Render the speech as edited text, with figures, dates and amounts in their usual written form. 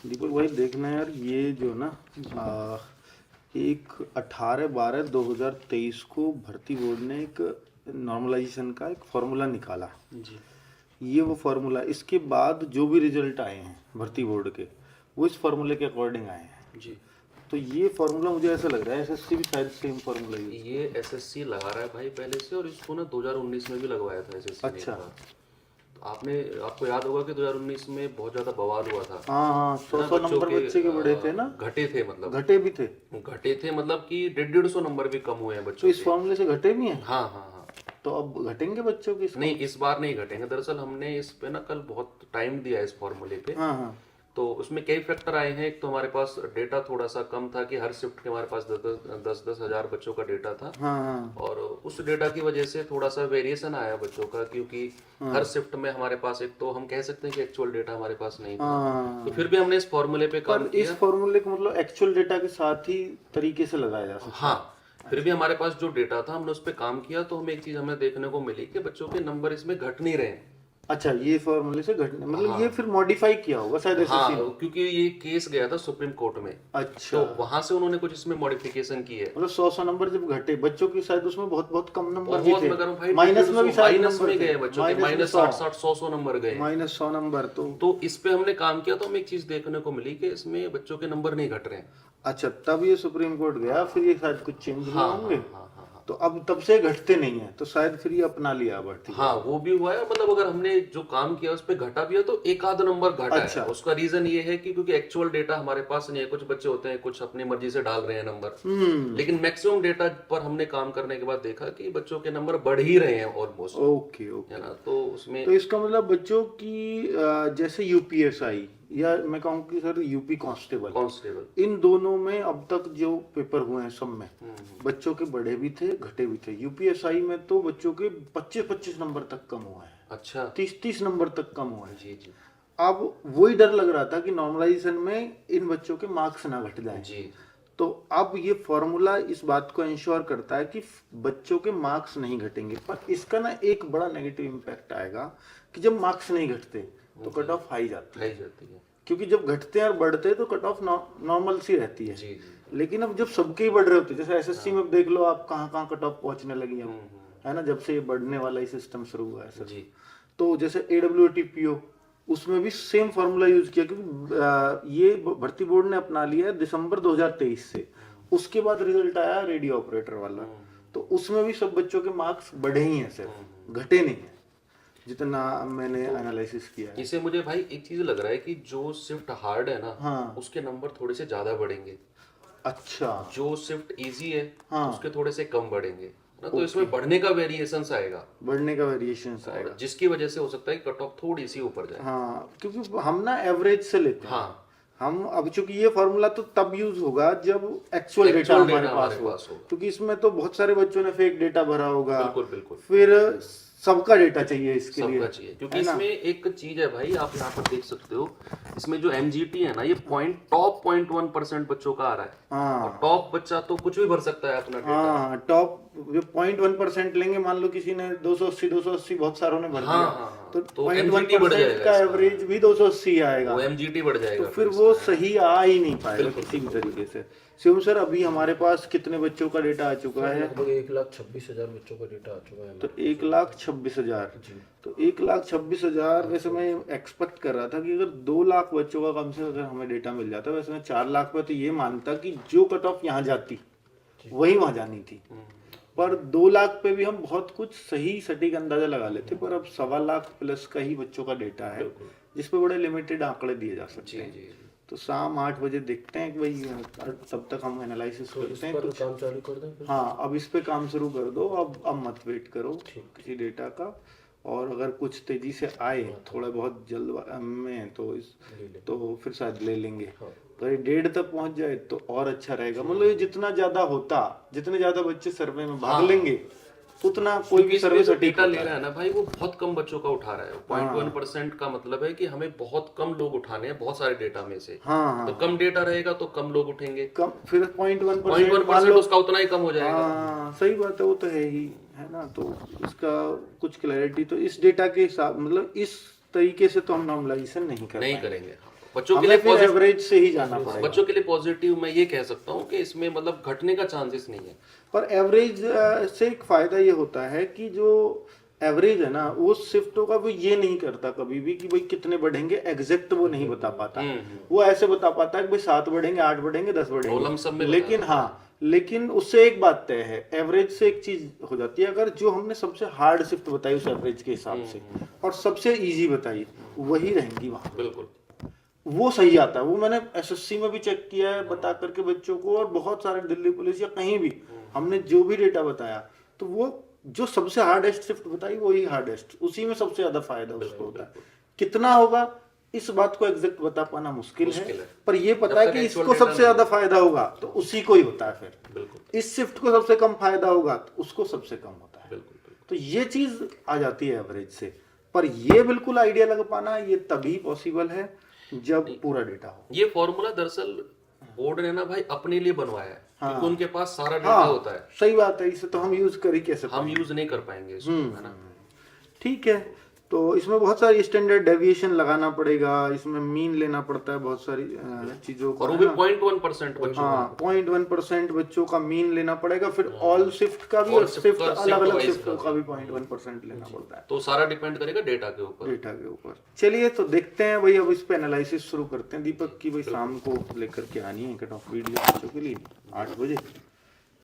दीपक भाई देखना यार, ये जो ना आ, एक 18/12/2023 को भर्ती बोर्ड ने एक नॉर्मलाइजेशन का एक फॉर्मूला निकाला। जी ये वो फॉर्मूला, इसके बाद जो भी रिजल्ट आए हैं भर्ती बोर्ड के, वो इस फॉर्मूले के अकॉर्डिंग आए हैं। जी। तो ये फॉर्मूला मुझे ऐसा लग रहा है एसएससी भी शायद सेम फॉर्मूला यूज। ये एसएससी लगा रहा है भाई पहले से, और इसको ना 2019 में भी लगवाया था एसएससी ने एक अच्छा। बार। तो आपको याद होगा कि 2019 में बहुत ज्यादा बवाल हुआ था। हाँ हाँ, है 100 ना, 100 नंबर बच्चे के बढ़े थे ना। घटे थे, मतलब घटे भी थे। घटे थे, मतलब कि 150 नंबर भी कम हुए हैं तो बच्चों इस के। फॉर्मूले से घटे भी हैं। हाँ हाँ हाँ। तो अब घटेंगे बच्चों की नहीं, इस बार नहीं घटेंगे। दरअसल हमने इस पे ना कल बहुत टाइम दिया इस फॉर्मूले पे। हाँ हाँ। तो उसमें कई फैक्टर आए हैं। एक तो हमारे पास डेटा थोड़ा सा कम था कि हर शिफ्ट के हमारे पास 10 हजार बच्चों का डेटा था। हाँ हाँ। और उस डेटा की वजह से थोड़ा सा वेरिएशन आया बच्चों का, क्योंकि हर शिफ्ट में हमारे पास, एक तो हम कह सकते हैं कि एक्चुअल डेटा हमारे पास नहीं था। हाँ। तो फिर भी हमने इस फॉर्मूले पे काम पर इस किया। फॉर्मूले को मतलब एक्चुअल डेटा के साथ ही तरीके से लगाया जा सकता है। हाँ, फिर भी हमारे पास जो डेटा था हमने उस पर काम किया, तो हमें एक चीज हमें देखने को मिली कि बच्चों के नंबर इसमें घट नहीं रहे हैं। अच्छा, ये फॉर्मूले से घटने मतलब ये फिर मॉडिफाई किया होगा शायद हाँ, एसएससी ने। क्योंकि ये केस गया था सुप्रीम कोर्ट में, अच्छा, तो वहां से उन्होंने कुछ इसमें मॉडिफिकेशन की है। मतलब 100 नंबर जब घटे बच्चों की, शायद उसमें बहुत बहुत कम नंबर भी बहुत, थे। मैं कह रहा हूँ भाई, माइनस में भी शायद माइनस नंबर में थे। गए बच्चों के, माइनस 60-60 100 नंबर गए। -100 नंबर तो इस पे हमने काम किया, तो हमें एक चीज देखने को मिली कि इसमें बच्चों के नंबर नहीं घट रहे हैं। अच्छा, तब ये सुप्रीम कोर्ट गया, फिर ये शायद कुछ चेंज हुए हाँ होंगे। हाँ हाँ हाँ। तो अब तब से घटते नहीं है, तो शायद फिर ये अपना लिया भर्ती। हाँ, वो भी हुआ है। मतलब अगर हमने जो काम किया उस पे घटा भी है, तो एक आध नंबर घटा अच्छा। है। उसका रीजन ये है कि क्योंकि एक्चुअल डेटा हमारे पास नहीं है। कुछ बच्चे होते हैं, कुछ अपनी मर्जी से डाल रहे हैं नंबर, लेकिन मैक्सिमम डेटा पर हमने काम करने के बाद देखा कि बच्चों के नंबर बढ़ ही रहे हैं ऑलमोस्ट, ओके ओके। है ना। तो उसमें तो इसका मतलब बच्चों की जैसे यूपीएसआई या मैं कहूँ कि सर यूपी कांस्टेबल, कांस्टेबल, इन दोनों में अब तक जो पेपर हुए हैं सब में बच्चों के बढ़े भी थे घटे भी थे। यूपीएसआई में तो बच्चों के 25-25 नंबर तक कम हुए हैं, अच्छा, 30-30 नंबर तक कम हुए हैं। जी जी अब वही डर लग रहा था कि नॉर्मलाइजेशन में इन बच्चों के मार्क्स ना घट जाएं। जी। तो अब ये फॉर्मूला इस बात को इंश्योर करता है कि बच्चों के मार्क्स नहीं घटेंगे। पर इसका ना एक बड़ा नेगेटिव इम्पैक्ट आएगा कि जब मार्क्स नहीं घटते तो कट ऑफ हाई जाती है। क्योंकि जब घटते हैं और बढ़ते हैं तो कट ऑफ नॉर्मल सी रहती है। जी जी। लेकिन अब जब सबके ही बढ़ रहे होते हैं, जैसे एसएससी में देख लो आप कहाँ कहाँ कट ऑफ पहुंचने लगी है, है ना, जब से ये बढ़ने वाला ही सिस्टम शुरू हुआ है सर। जी। तो जैसे AWTPO, उसमें भी सेम फार्मूला यूज किया, क्योंकि ये भर्ती बोर्ड ने अपना लिया है दिसंबर 2023 से। उसके बाद रिजल्ट आया रेडियो ऑपरेटर वाला, तो उसमें भी सब बच्चों के मार्क्स बढ़े ही हैं सर, घटे नहीं है जितना मैंने एनालिसिस किया है। इसे मुझे भाई एक चीज लग रहा है कि जो शिफ्ट हार्ड है ना, हाँ। उसके नंबर थोड़े से ज्यादा बढ़ेंगे। अच्छा। जो शिफ्ट इजी है, हाँ। उसके थोड़े से कम बढ़ेंगे ना। तो इसमें बढ़ने का वेरिएशन आएगा, बढ़ने का वेरिएशन आएगा, जिसकी वजह से हो सकता है कट ऑफ थोड़ी सी ऊपर जाए। हाँ, क्योंकि हम ना एवरेज से लेते हैं। हाँ, हम अब चूंकि ये फॉर्मूला तो तब यूज होगा जब एक्चुअल डेटा हमारे पास हो, क्योंकि इसमें तो बहुत सारे बच्चों ने फेक डेटा भरा होगा। बिल्कुल बिल्कुल। फिर सबका डेटा चाहिए इसके लिए, सबका चाहिए, क्योंकि इसमें एक चीज है भाई, आप यहाँ पर देख सकते हो, इसमें जो MGT है ना, ये टॉप 0.1% बच्चों का आ रहा है। हाँ। और टॉप बच्चा तो कुछ भी भर सकता है अपना डेटा। हाँ, टॉप 0.1% लेंगे, मान लो किसी ने 280 बहुत सारों ने भर दिया, हाँ, तो तो MGT बढ़ 0.1% जाएगा, का एवरेज भी 280 आएगा, वो MGT बढ़ जाएगा। तो फिर वो सही आ ही नहीं पाएगा किसी भी तरीके से। शिवम सर, अभी हमारे पास कितने बच्चों का डेटा आ चुका है? लगभग 1,26,000 बच्चों का डेटा आ चुका है। तो 1,26,000, तो 1,26,000, वैसे मैं एक्सपेक्ट कर रहा था कि अगर 2 लाख बच्चों का कम से अगर हमें डेटा मिल जाता, वैसे मैं 4 लाख पे तो ये मानता कि जो कट ऑफ यहाँ जाती वही वहां जानी थी। पर 2 लाख पे भी हम बहुत कुछ सही सटीक अंदाजा लगा लेते, पर अब 1.25 लाख प्लस का ही बच्चों का डेटा है, जिसपे बड़े लिमिटेड आंकड़े दिए जा सकते हैं। तो शाम 8 बजे देखते हैं कि भाई तब तक हम एनालिसिस करते हैं। तो काम चालू कर दें। हाँ, अब इस पे काम शुरू कर दो, अब मत वेट करो किसी डेटा का। और अगर कुछ तेजी से आए थोड़ा बहुत जल्द में तो फिर शायद ले लेंगे। तो ये 1.5 तक पहुंच जाए तो और अच्छा रहेगा। मतलब ये जितना ज्यादा होता, जितने ज्यादा बच्चे सर्वे में भाग लेंगे, उतना कोई भी सर्वे सटीक डेटा ले रहा है ना भाई, वो बहुत कम बच्चों का उठा रहा है। 0.1% का मतलब है कि हमें बहुत कम लोग उठाने हैं बहुत सारे डेटा में से। हाँ, तो कम डेटा रहेगा तो कम लोग उठेंगे, कम, फिर 0.1% उसका उतना ही कम हो जाएगा। हाँ, सही बात है, वो तो है ही, है ना। तो इसका कुछ क्लैरिटी तो इस डेटा के हिसाब, मतलब इस तरीके से तो हम नॉर्मलाइजेशन नहीं करेंगे। बच्चों के हमें लिए फिर positive- एवरेज से ही जाना पड़ेगा। बच्चों के लिए पॉजिटिव मैं ये कह सकता हूँ कि इसमें मतलब घटने का चांसेस नहीं है। पर एवरेज से एक फायदा ये होता है कि जो एवरेज है ना वो शिफ्टों का वो ये नहीं करता कभी भी कि भाई कितने बढ़ेंगे, एग्जैक्ट वो नहीं बता पाता। वो ऐसे बता पाता है कि भाई 7 बढ़ेंगे, 8 बढ़ेंगे, 10 वो लमसम बढ़ेंगे। में लेकिन हाँ, लेकिन उससे एक बात तय है, एवरेज से एक चीज हो जाती है, अगर जो हमने सबसे हार्ड शिफ्ट बताई उस एवरेज के हिसाब से और सबसे इजी बताई वही रहेंगी वहां, बिल्कुल वो सही आता है। वो मैंने एसएससी में भी चेक किया है बता करके बच्चों को, और बहुत सारे दिल्ली पुलिस या कहीं भी हमने जो भी डेटा बताया तो वो जो सबसे हार्डेस्ट शिफ्ट बताई वही हार्डेस्ट, उसी में सबसे ज्यादा फायदा उसको होता है। कितना होगा इस बात को एग्जैक्ट बता पाना मुश्किल है, पर ये पता है जब कि तक इसको actual सबसे data ज्यादा फायदा होगा तो उसी को ही होता है। फिर बिल्कुल इस शिफ्ट को सबसे कम फायदा होगा तो उसको सबसे कम होता है। बिल्कुल तो ये चीज आ जाती है एवरेज से। पर ये बिल्कुल आइडिया लग पाना ये तभी पॉसिबल है जब पूरा डेटा हो। ये फॉर्मूला दरअसल बोर्ड ने ना भाई अपने लिए बनवाया है, क्योंकि उनके पास सारा डेटा हाँ होता है, सही बात है, इसे तो हम यूज कर ही कैसे हम यूज नहीं कर पाएंगे इसको, है ना। ठीक है। तो इसमें बहुत सारी स्टैंडर्ड डेविएशन लगाना पड़ेगा, इसमें मीन लेना पड़ता है बहुत सारी चीजों का, और वो है भी ना। 0.1% बच्चों का। हाँ 0.1% बच्चों का मीन लेना पड़ेगा, फिर ऑल शिफ्ट का भी, All और shift शिफ्ट का, अलग अलग shift शिफ्टों wise का भी 0.1% लेना पड़ता है तो सारा डिपेंड करेगा डेटा के ऊपर। डेटा के ऊपर। चलिए तो देखते हैं भाई, अब इस पे एनालिसिस शुरू करते हैं। दीपक की भाई शाम को लेकर के आनी है कट ऑफ वीडियो बच्चों के लिए 8 बजे।